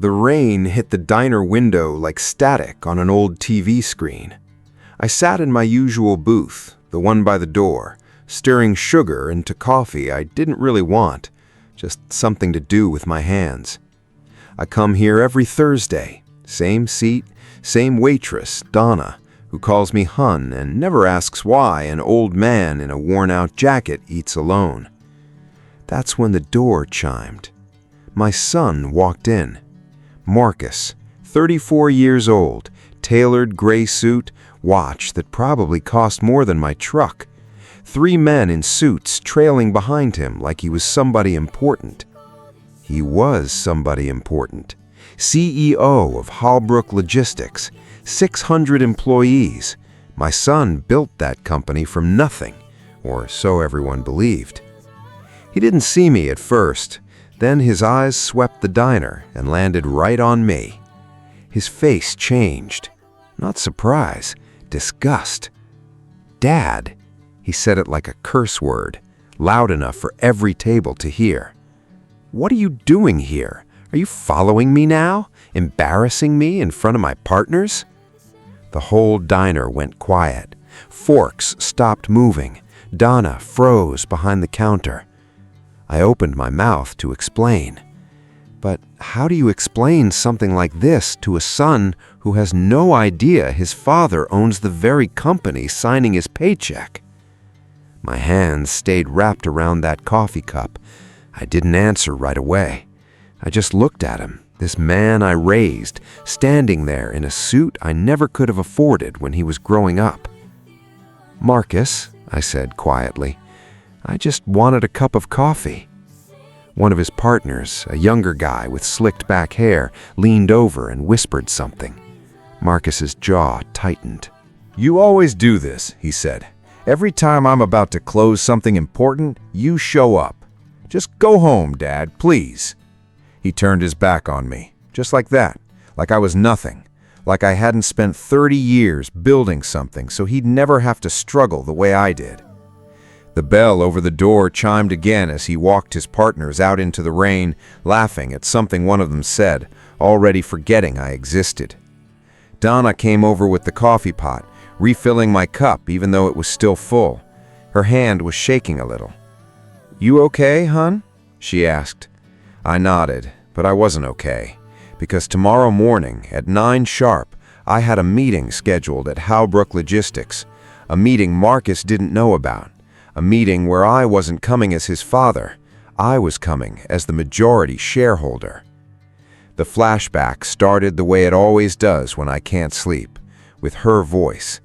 The rain hit the diner window like static on an old TV screen. I sat in my usual booth, the one by the door, stirring sugar into coffee I didn't really want, just something to do with my hands. I come here every Thursday, same seat, same waitress, Donna, who calls me hun and never asks why an old man in a worn-out jacket eats alone. That's when the door chimed. My son walked in. Marcus, 34 years old, tailored gray suit, watch that probably cost more than my truck. 3 men in suits trailing behind him like he was somebody important. He was somebody important. CEO of Hallbrook Logistics, 600 employees. My son built that company from nothing, or so everyone believed. He didn't see me at first. Then his eyes swept the diner and landed right on me. His face changed. Not surprise, disgust. "Dad," he said it like a curse word, loud enough for every table to hear. "What are you doing here? Are you following me now? Embarrassing me in front of my partners?" The whole diner went quiet. Forks stopped moving. Donna froze behind the counter. I opened my mouth to explain. But how do you explain something like this to a son who has no idea his father owns the very company signing his paycheck? My hands stayed wrapped around that coffee cup. I didn't answer right away. I just looked at him, this man I raised, standing there in a suit I never could have afforded when he was growing up. "Marcus," I said quietly, "I just wanted a cup of coffee." One of his partners, a younger guy with slicked back hair, leaned over and whispered something. Marcus's jaw tightened. "You always do this," he said. "Every time I'm about to close something important, you show up. Just go home, Dad, please." He turned his back on me, just like that, like I was nothing, like I hadn't spent 30 years building something so he'd never have to struggle the way I did. The bell over the door chimed again as he walked his partners out into the rain, laughing at something one of them said, already forgetting I existed. Donna came over with the coffee pot, refilling my cup even though it was still full. Her hand was shaking a little. "You okay, hon?" she asked. I nodded, but I wasn't okay, because tomorrow morning at 9 sharp, I had a meeting scheduled at Hallbrook Logistics, a meeting Marcus didn't know about. A meeting where I wasn't coming as his father. I was coming as the majority shareholder. The flashback started the way it always does when I can't sleep, with her voice.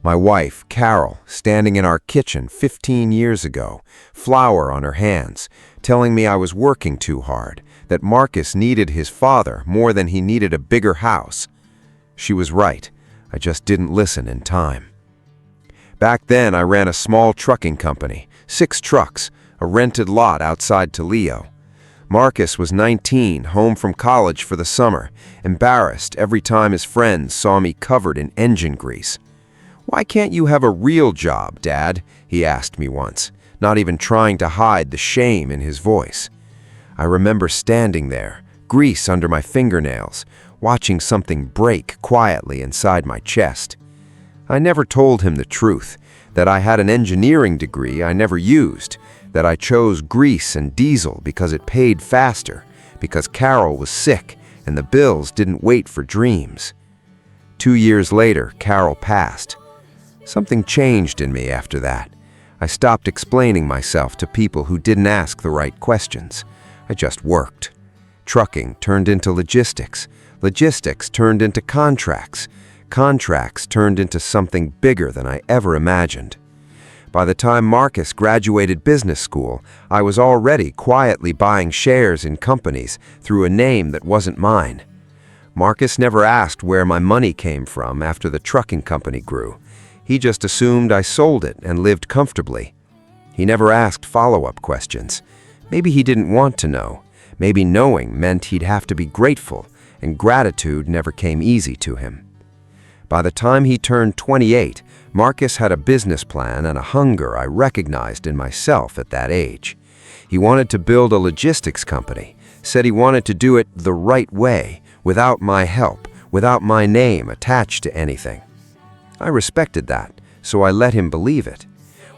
My wife, Carol, standing in our kitchen 15 years ago, flour on her hands, telling me I was working too hard, that Marcus needed his father more than he needed a bigger house. She was right. I just didn't listen in time. Back then, I ran a small trucking company, 6 trucks, a rented lot outside Toledo. Marcus was 19, home from college for the summer, embarrassed every time his friends saw me covered in engine grease. "Why can't you have a real job, Dad?" he asked me once, not even trying to hide the shame in his voice. I remember standing there, grease under my fingernails, watching something break quietly inside my chest. I never told him the truth, that I had an engineering degree I never used, that I chose grease and diesel because it paid faster, because Carol was sick and the bills didn't wait for dreams. 2 years later, Carol passed. Something changed in me after that. I stopped explaining myself to people who didn't ask the right questions. I just worked. Trucking turned into logistics. Logistics turned into contracts. Contracts turned into something bigger than I ever imagined. By the time Marcus graduated business school, I was already quietly buying shares in companies through a name that wasn't mine. Marcus never asked where my money came from after the trucking company grew. He just assumed I sold it and lived comfortably. He never asked follow-up questions. Maybe he didn't want to know. Maybe knowing meant he'd have to be grateful, and gratitude never came easy to him. By the time he turned 28, Marcus had a business plan and a hunger I recognized in myself at that age. He wanted to build a logistics company, said he wanted to do it the right way, without my help, without my name attached to anything. I respected that, so I let him believe it.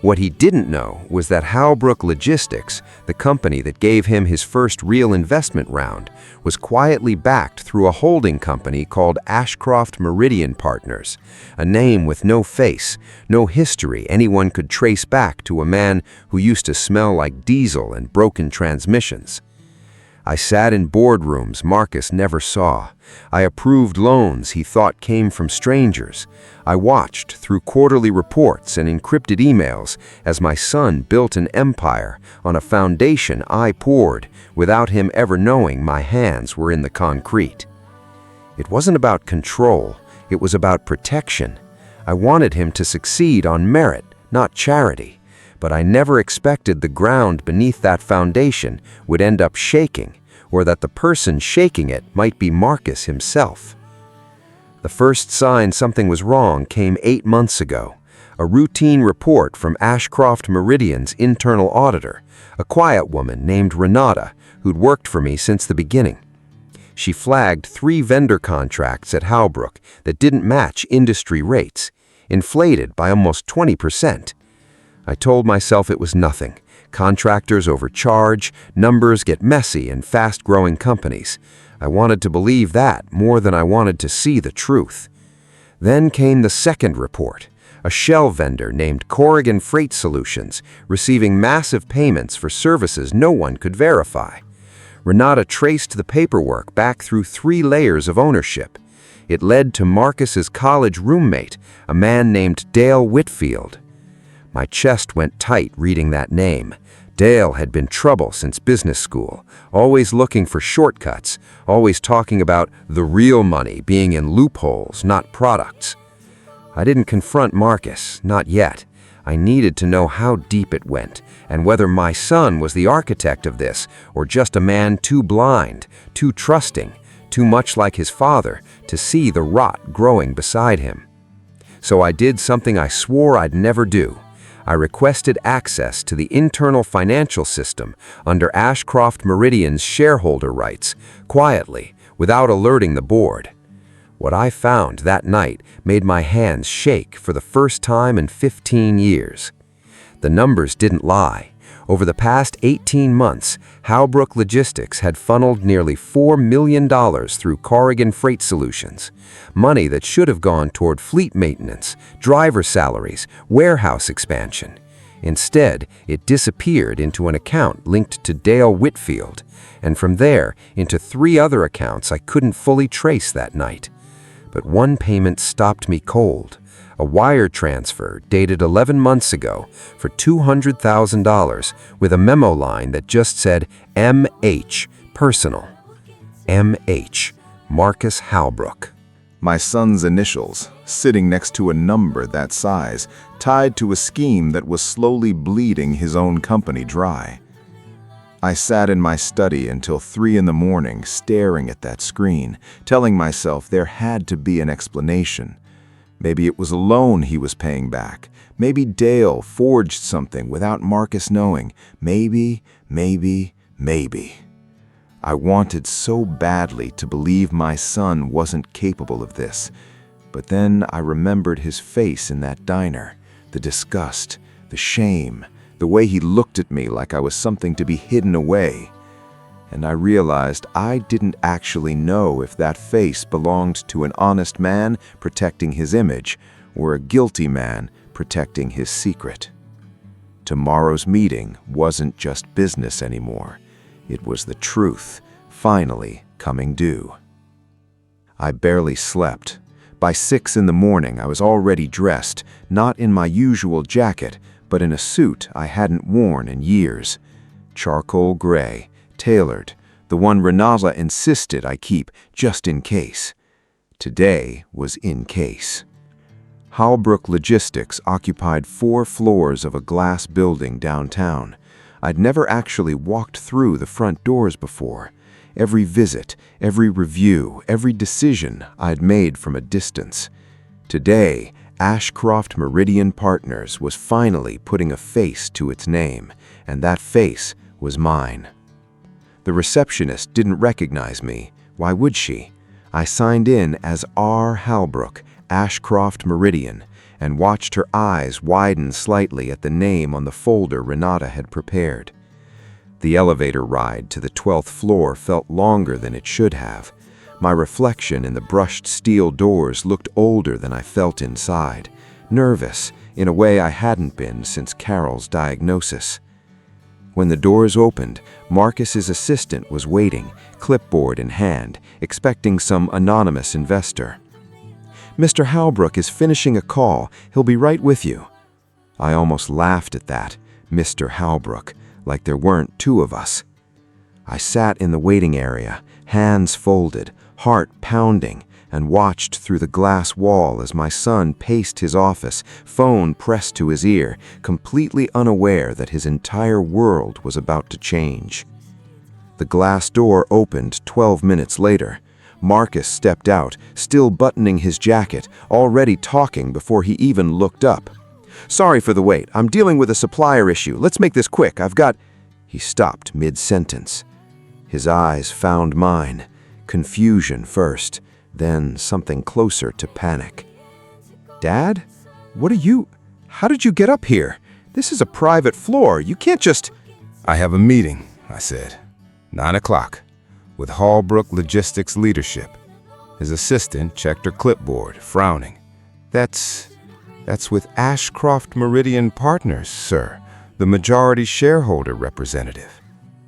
What he didn't know was that Hardworking Logistics, the company that gave him his first real investment round, was quietly backed through a holding company called Ashcroft Meridian Partners, a name with no face, no history anyone could trace back to a man who used to smell like diesel and broken transmissions. I sat in boardrooms Marcus never saw. I approved loans he thought came from strangers. I watched through quarterly reports and encrypted emails as my son built an empire on a foundation I poured without him ever knowing my hands were in the concrete. It wasn't about control, it was about protection. I wanted him to succeed on merit, not charity. But I never expected the ground beneath that foundation would end up shaking, or that the person shaking it might be Marcus himself. The first sign something was wrong came 8 months ago. A routine report from Ashcroft Meridian's internal auditor, a quiet woman named Renata, who'd worked for me since the beginning. She flagged 3 vendor contracts at Hardworking that didn't match industry rates, inflated by almost 20%. I told myself it was nothing. Contractors overcharge, numbers get messy in fast-growing companies. I wanted to believe that more than I wanted to see the truth. Then came the second report, a shell vendor named Corrigan Freight Solutions, receiving massive payments for services no one could verify. Renata traced the paperwork back through 3 layers of ownership. It led to Marcus's college roommate, a man named Dale Whitfield. My chest went tight reading that name. Dale had been trouble since business school, always looking for shortcuts, always talking about the real money being in loopholes, not products. I didn't confront Marcus, not yet. I needed to know how deep it went, and whether my son was the architect of this, or just a man too blind, too trusting, too much like his father to see the rot growing beside him. So I did something I swore I'd never do. I requested access to the internal financial system under Ashcroft Meridian's shareholder rights, quietly, without alerting the board. What I found that night made my hands shake for the first time in 15 years. The numbers didn't lie. Over the past 18 months, Hardworking Logistics had funneled nearly $4 million through Corrigan Freight Solutions, money that should have gone toward fleet maintenance, driver salaries, warehouse expansion. Instead, it disappeared into an account linked to Dale Whitfield, and from there into 3 other accounts I couldn't fully trace that night. But one payment stopped me cold. A wire transfer dated 11 months ago for $200,000 with a memo line that just said M.H. Personal. M.H. Marcus Hardworking. My son's initials, sitting next to a number that size, tied to a scheme that was slowly bleeding his own company dry. I sat in my study until 3 in the morning, staring at that screen, telling myself there had to be an explanation. Maybe it was a loan he was paying back. Maybe Dale forged something without Marcus knowing. Maybe. I wanted so badly to believe my son wasn't capable of this. But then I remembered his face in that diner, the disgust, the shame, the way he looked at me like I was something to be hidden away. And I realized I didn't actually know if that face belonged to an honest man protecting his image or a guilty man protecting his secret. Tomorrow's meeting wasn't just business anymore. It was the truth, finally coming due. I barely slept. By 6 in the morning, I was already dressed, not in my usual jacket, but in a suit I hadn't worn in years. Charcoal gray, tailored, the one Renata insisted I keep just in case. Today was in case. Hardworking Logistics occupied 4 floors of a glass building downtown. I'd never actually walked through the front doors before. Every visit, every review, every decision I'd made from a distance. Today, Ashcroft Meridian Partners was finally putting a face to its name, and that face was mine. The receptionist didn't recognize me. Why would she? I signed in as R. Halbrook, Ashcroft Meridian, and watched her eyes widen slightly at the name on the folder Renata had prepared. The elevator ride to the 12th floor felt longer than it should have. My reflection in the brushed steel doors looked older than I felt inside, nervous in a way I hadn't been since Carol's diagnosis. When the doors opened, Marcus's assistant was waiting, clipboard in hand, expecting some anonymous investor. "Mr. Halbrook is finishing a call. He'll be right with you." I almost laughed at that, Mr. Halbrook, like there weren't two of us. I sat in the waiting area, hands folded, heart pounding, and watched through the glass wall as my son paced his office, phone pressed to his ear, completely unaware that his entire world was about to change. The glass door opened 12 minutes later. Marcus stepped out, still buttoning his jacket, already talking before he even looked up. "Sorry for the wait. I'm dealing with a supplier issue. Let's make this quick. I've got—" He stopped mid-sentence. His eyes found mine. Confusion first, then something closer to panic. "Dad? How did you get up here? This is a private floor. You can't just—" "I have a meeting," I said. 9 o'clock, with Halbrook Logistics leadership. His assistant checked her clipboard, frowning. That's with Ashcroft Meridian Partners, sir, the majority shareholder representative."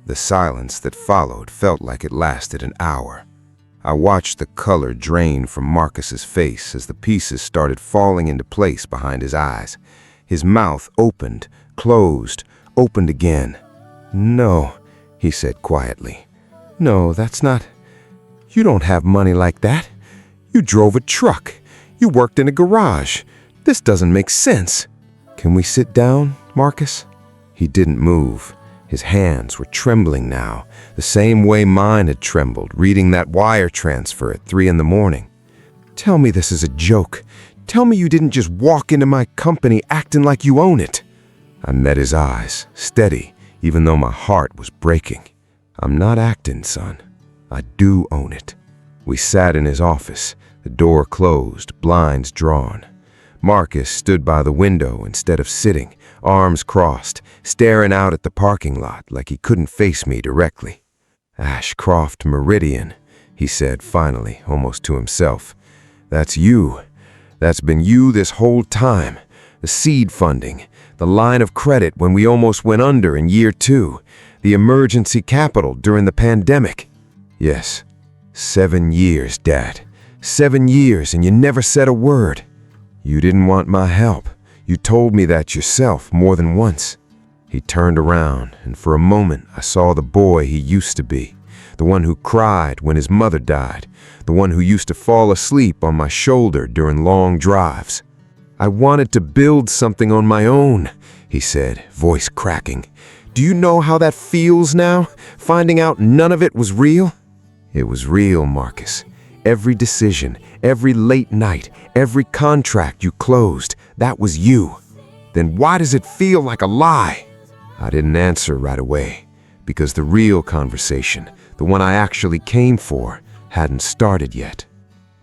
The silence that followed felt like it lasted an hour. I watched the color drain from Marcus's face as the pieces started falling into place behind his eyes. His mouth opened, closed, opened again. "No," he said quietly. "No, that's not. You don't have money like that. You drove a truck. You worked in a garage. This doesn't make sense." "Can we sit down, Marcus?" He didn't move. His hands were trembling now, the same way mine had trembled reading that wire transfer at 3 in the morning. "Tell me this is a joke. Tell me you didn't just walk into my company acting like you own it." I met his eyes, steady, even though my heart was breaking. "I'm not acting, son. I do own it." We sat in his office, the door closed, blinds drawn. Marcus stood by the window instead of sitting, arms crossed, staring out at the parking lot like he couldn't face me directly. "Ashcroft Meridian," he said finally, almost to himself. "That's you. That's been you this whole time. The seed funding, the line of credit when we almost went under in year 2, the emergency capital during the pandemic." "Yes, 7 years, Dad. 7 years, and you never said a word. You didn't want my help. You told me that yourself more than once." He turned around, and for a moment I saw the boy he used to be, the one who cried when his mother died, the one who used to fall asleep on my shoulder during long drives. "I wanted to build something on my own," he said, voice cracking. "Do you know how that feels now, finding out none of it was real?" "It was real, Marcus. Every decision, every late night, every contract you closed, that was you. Then why does it feel like a lie?" I didn't answer right away, because the real conversation, the one I actually came for, hadn't started yet.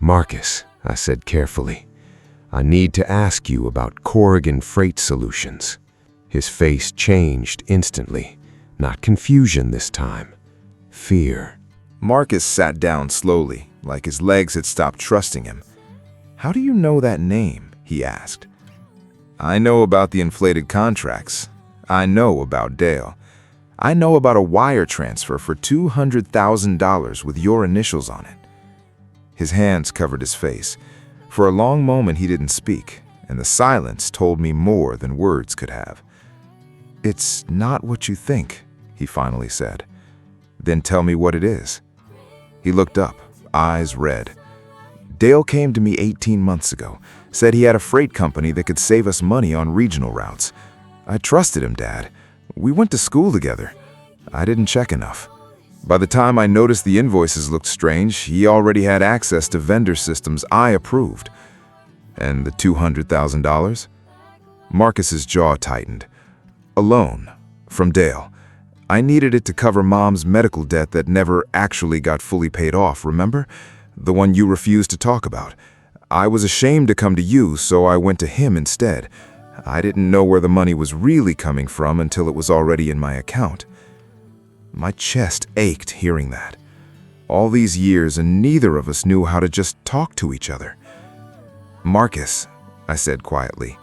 "Marcus," I said carefully, "I need to ask you about Corrigan Freight Solutions." His face changed instantly, not confusion this time, fear. Marcus sat down slowly, like his legs had stopped trusting him. "How do you know that name?" he asked. "I know about the inflated contracts. I know about Dale. I know about a wire transfer for $200,000 with your initials on it." His hands covered his face. For a long moment he didn't speak, and the silence told me more than words could have. "It's not what you think," he finally said. "Then tell me what it is." He looked up, eyes red. "Dale came to me 18 months ago, said he had a freight company that could save us money on regional routes. I trusted him, Dad. We went to school together. I didn't check enough. By the time I noticed the invoices looked strange, he already had access to vendor systems I approved." "And the $200,000? Marcus's jaw tightened. "A loan. From Dale. I needed it to cover Mom's medical debt that never actually got fully paid off, remember? The one you refused to talk about. I was ashamed to come to you, so I went to him instead. I didn't know where the money was really coming from until it was already in my account. My chest ached hearing that. All these years and neither of us knew how to just talk to each other. "Marcus," I said quietly,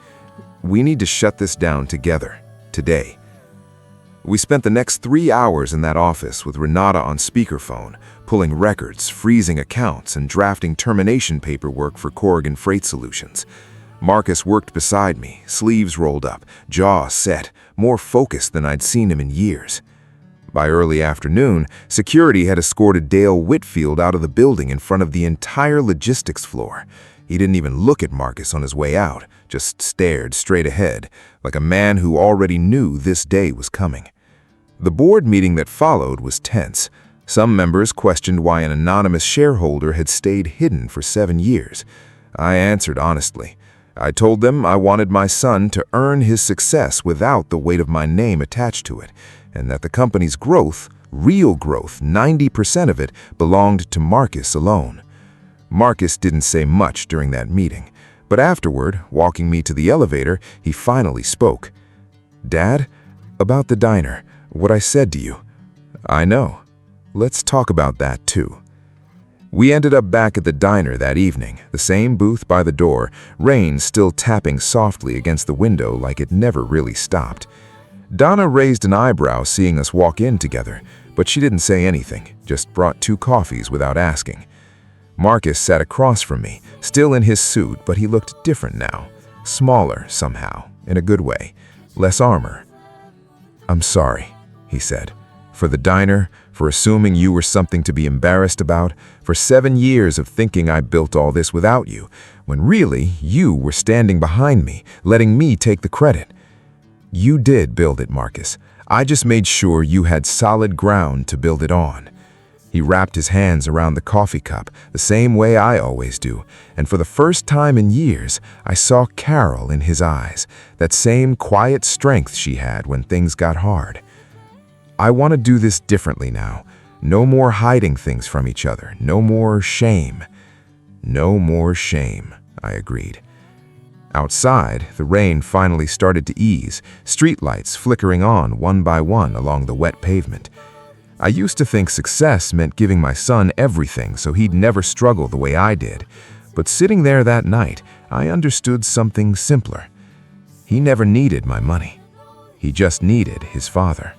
"we need to shut this down together, today." We spent the next 3 hours in that office with Renata on speakerphone, pulling records, freezing accounts, and drafting termination paperwork for Corrigan Freight Solutions. Marcus worked beside me, sleeves rolled up, jaw set, more focused than I'd seen him in years. By early afternoon, security had escorted Dale Whitfield out of the building in front of the entire logistics floor. He didn't even look at Marcus on his way out, just stared straight ahead, like a man who already knew this day was coming. The board meeting that followed was tense. Some members questioned why an anonymous shareholder had stayed hidden for 7 years. I answered honestly. I told them I wanted my son to earn his success without the weight of my name attached to it, and that the company's growth, real growth, 90% of it, belonged to Marcus alone. Marcus didn't say much during that meeting, but afterward, walking me to the elevator, he finally spoke. "Dad, about the diner, what I said to you. I know. Let's talk about that too." We ended up back at the diner that evening, the same booth by the door, rain still tapping softly against the window like it never really stopped. Donna raised an eyebrow seeing us walk in together, but she didn't say anything, just brought 2 coffees without asking. Marcus sat across from me, still in his suit, but he looked different now, smaller somehow, in a good way, less armor. "I'm sorry," he said, "for the diner, for assuming you were something to be embarrassed about, for 7 years of thinking I built all this without you, when really you were standing behind me, letting me take the credit. You did build it, Marcus. I just made sure you had solid ground to build it on." He wrapped his hands around the coffee cup, the same way I always do, and for the first time in years, I saw Carol in his eyes, that same quiet strength she had when things got hard. "I want to do this differently now. No more hiding things from each other. No more shame." "No more shame," I agreed. Outside, the rain finally started to ease, streetlights flickering on one by one along the wet pavement. I used to think success meant giving my son everything so he'd never struggle the way I did. But sitting there that night, I understood something simpler. He never needed my money. He just needed his father.